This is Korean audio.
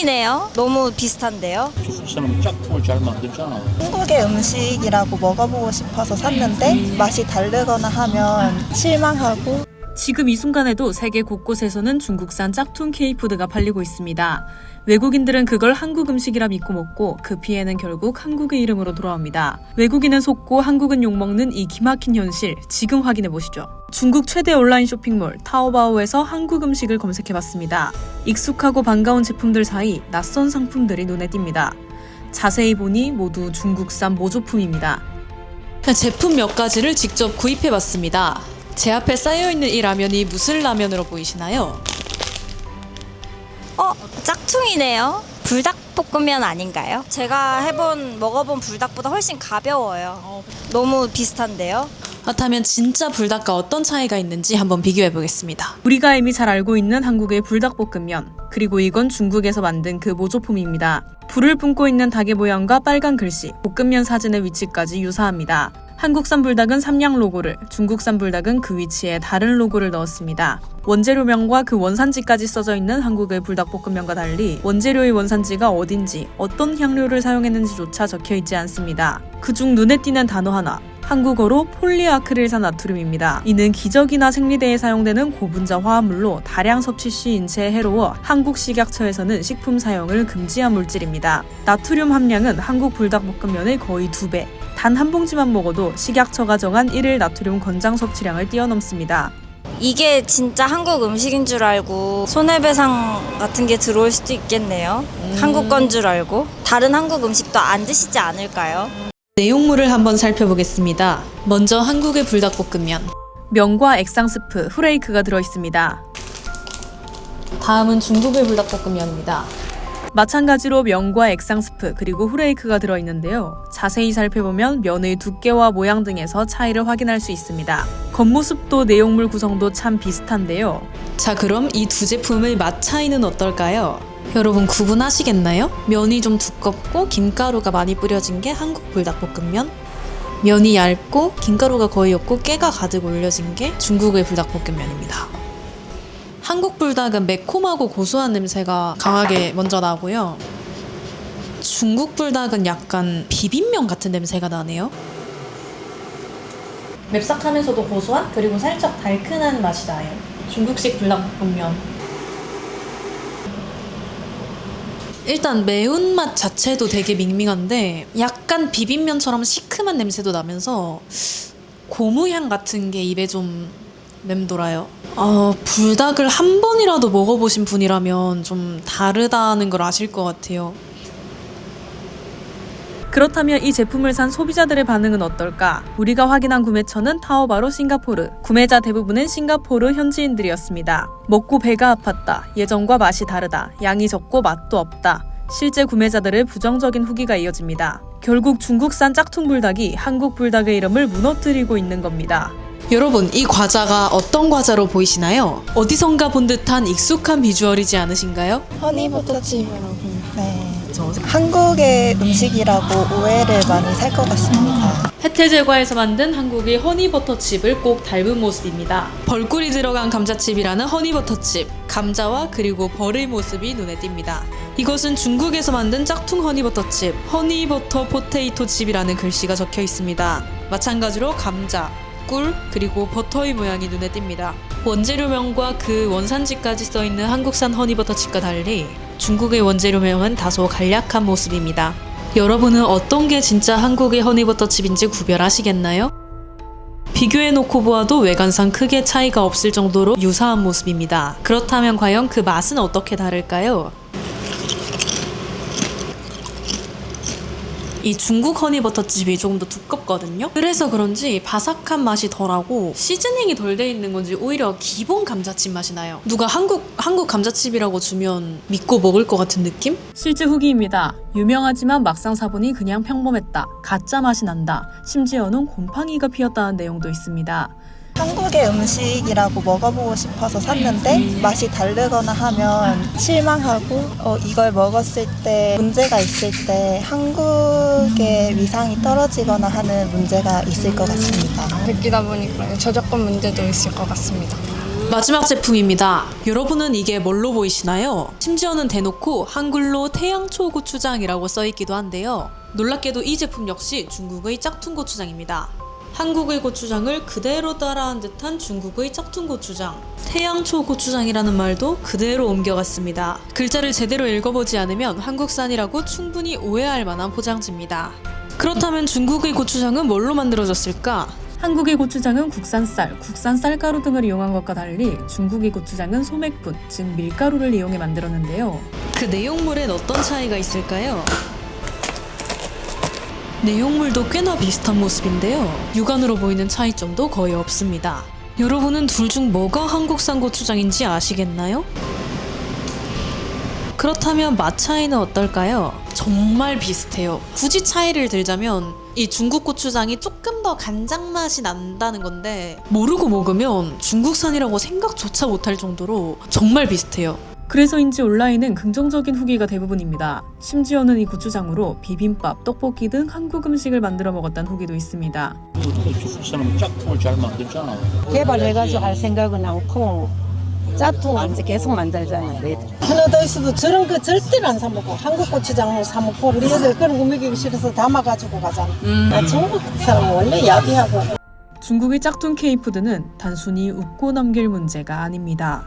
짝퉁이네요. 너무 비슷한데요. 중국 사람 짝퉁을 잘 만들잖아. 한국의 음식이라고 먹어보고 싶어서 샀는데 맛이 다르거나 하면 실망하고. 지금 이 순간에도 세계 곳곳에서는 중국산 짝퉁 K푸드가 팔리고 있습니다. 외국인들은 그걸 한국 음식이라 믿고 먹고 그 피해는 결국 한국의 이름으로 돌아옵니다. 외국인은 속고 한국은 욕먹는 이 기막힌 현실 지금 확인해보시죠. 중국 최대 온라인 쇼핑몰 타오바오에서 한국 음식을 검색해봤습니다. 익숙하고 반가운 제품들 사이 낯선 상품들이 눈에 띕니다. 자세히 보니 모두 중국산 모조품입니다. 제품 몇 가지를 직접 구입해봤습니다. 제 앞에 쌓여있는 이 라면이 무슨 라면으로 보이시나요? 짝퉁이네요. 불닭볶음면 아닌가요? 제가 먹어본 불닭보다 훨씬 가벼워요. 너무 비슷한데요. 그렇다면 진짜 불닭과 어떤 차이가 있는지 한번 비교해보겠습니다. 우리가 이미 잘 알고 있는 한국의 불닭볶음면, 그리고 이건 중국에서 만든 그 모조품입니다. 불을 뿜고 있는 닭의 모양과 빨간 글씨, 볶음면 사진의 위치까지 유사합니다. 한국산 불닭은 삼양 로고를, 중국산 불닭은 그 위치에 다른 로고를 넣었습니다. 원재료명과 그 원산지까지 써져 있는 한국의 불닭볶음면과 달리 원재료의 원산지가 어딘지, 어떤 향료를 사용했는지조차 적혀 있지 않습니다. 그중 눈에 띄는 단어 하나, 한국어로 폴리아크릴산 나트륨입니다. 이는 기저귀나 생리대에 사용되는 고분자 화합물로 다량 섭취 시 인체에 해로워 한국식약처에서는 식품 사용을 금지한 물질입니다. 나트륨 함량은 한국 불닭볶음면의 거의 2배, 단 한 봉지만 먹어도 식약처가 정한 1일 나트륨 권장 섭취량을 뛰어넘습니다. 이게 진짜 한국 음식인 줄 알고 손해배상 같은 게 들어올 수도 있겠네요. 한국 건 줄 알고. 다른 한국 음식도 안 드시지 않을까요? 내용물을 한번 살펴보겠습니다. 먼저 한국의 불닭볶음면. 면과 액상 스프, 후레이크가 들어있습니다. 다음은 중국의 불닭볶음면입니다. 마찬가지로 면과 액상 스프 그리고 후레이크가 들어있는데요. 자세히 살펴보면 면의 두께와 모양 등에서 차이를 확인할 수 있습니다. 겉모습도 내용물 구성도 참 비슷한데요. 자, 그럼 이 두 제품의 맛 차이는 어떨까요? 여러분 구분하시겠나요? 면이 좀 두껍고 김가루가 많이 뿌려진 게 한국 불닭볶음면, 면이 얇고 김가루가 거의 없고 깨가 가득 올려진 게 중국의 불닭볶음면입니다. 한국 불닭은 매콤하고 고소한 냄새가 강하게 먼저 나고요. 중국 불닭은 약간 비빔면 같은 냄새가 나네요. 맵싹하면서도 고소한 그리고 살짝 달큰한 맛이 나요. 중국식 불닭볶음면. 일단 매운맛 자체도 되게 밍밍한데 약간 비빔면처럼 시큼한 냄새도 나면서 고무향 같은 게 입에 좀 맴돌아요. 불닭을 한 번이라도 먹어보신 분이라면 좀 다르다는 걸 아실 것 같아요. 그렇다면 이 제품을 산 소비자들의 반응은 어떨까? 우리가 확인한 구매처는 타오바로 싱가포르. 구매자 대부분은 싱가포르 현지인들이었습니다. 먹고 배가 아팠다. 예전과 맛이 다르다. 양이 적고 맛도 없다. 실제 구매자들의 부정적인 후기가 이어집니다. 결국 중국산 짝퉁 불닭이 한국 불닭의 이름을 무너뜨리고 있는 겁니다. 여러분, 이 과자가 어떤 과자로 보이시나요? 어디선가 본 듯한 익숙한 비주얼이지 않으신가요? 허니버터칩. 네. 한국의 음식이라고 오해를 많이 살 것 같습니다. 해태제과에서 만든 한국의 허니버터칩을 꼭 닮은 모습입니다. 벌꿀이 들어간 감자칩이라는 허니버터칩, 감자와 그리고 벌의 모습이 눈에 띕니다. 이것은 중국에서 만든 짝퉁 허니버터칩, 허니버터 포테이토 칩이라는 글씨가 적혀 있습니다. 마찬가지로 감자, 꿀, 그리고 버터의 모양이 눈에 띕니다. 원재료명과 그 원산지까지 써있는 한국산 허니버터칩과 달리 중국의 원재료명은 다소 간략한 모습입니다. 여러분은 어떤 게 진짜 한국의 허니버터칩인지 구별하시겠나요? 비교해놓고 보아도 외관상 크게 차이가 없을 정도로 유사한 모습입니다. 그렇다면 과연 그 맛은 어떻게 다를까요? 이 중국 허니버터칩이 조금 더 두껍거든요? 그래서 그런지 바삭한 맛이 덜하고 시즈닝이 덜 돼 있는 건지 오히려 기본 감자칩 맛이 나요. 누가 한국 감자칩이라고 주면 믿고 먹을 것 같은 느낌? 실제 후기입니다. 유명하지만 막상 사보니 그냥 평범했다. 가짜 맛이 난다. 심지어는 곰팡이가 피었다는 내용도 있습니다. 한국의 음식이라고 먹어보고 싶어서 샀는데 맛이 다르거나 하면 실망하고 이걸 먹었을 때 문제가 있을 때 한국의 위상이 떨어지거나 하는 문제가 있을 것 같습니다. 느끼다 보니까 저작권 문제도 있을 것 같습니다. 마지막 제품입니다. 여러분은 이게 뭘로 보이시나요? 심지어는 대놓고 한글로 태양초 고추장이라고 써있기도 한데요. 놀랍게도 이 제품 역시 중국의 짝퉁 고추장입니다. 한국의 고추장을 그대로 따라한 듯한 중국의 짝퉁 고추장. 태양초 고추장이라는 말도 그대로 옮겨갔습니다. 글자를 제대로 읽어보지 않으면 한국산이라고 충분히 오해할 만한 포장지입니다. 그렇다면 중국의 고추장은 뭘로 만들어졌을까? 한국의 고추장은 국산 쌀가루 등을 이용한 것과 달리 중국의 고추장은 소맥분, 즉 밀가루를 이용해 만들었는데요. 그 내용물엔 어떤 차이가 있을까요? 내용물도 꽤나 비슷한 모습인데요. 육안으로 보이는 차이점도 거의 없습니다. 여러분은 둘 중 뭐가 한국산 고추장인지 아시겠나요? 그렇다면 맛 차이는 어떨까요? 정말 비슷해요. 굳이 차이를 들자면 이 중국 고추장이 조금 더 간장 맛이 난다는 건데 모르고 먹으면 중국산이라고 생각조차 못할 정도로 정말 비슷해요. 그래서인지 온라인은 긍정적인 후기가 대부분입니다. 심지어는 이 고추장으로 비빔밥, 떡볶이 등 한국 음식을 만들어 먹었다는 후기도 있습니다. 중국 사람은 짝퉁을 잘 만들잖아. 개발해가지고 할 생각은 않고 짝퉁을 이제 계속 만들잖아요. 애들. 하나 더 있어도 저런 거 절대로 안 사먹고 한국 고추장을 사먹고 우리 애들 그런 거 먹이기 싫어서 담아가지고 가잖아. 나 중국 사람은 원래 야비하고. 중국의 짝퉁 K푸드는 단순히 웃고 넘길 문제가 아닙니다.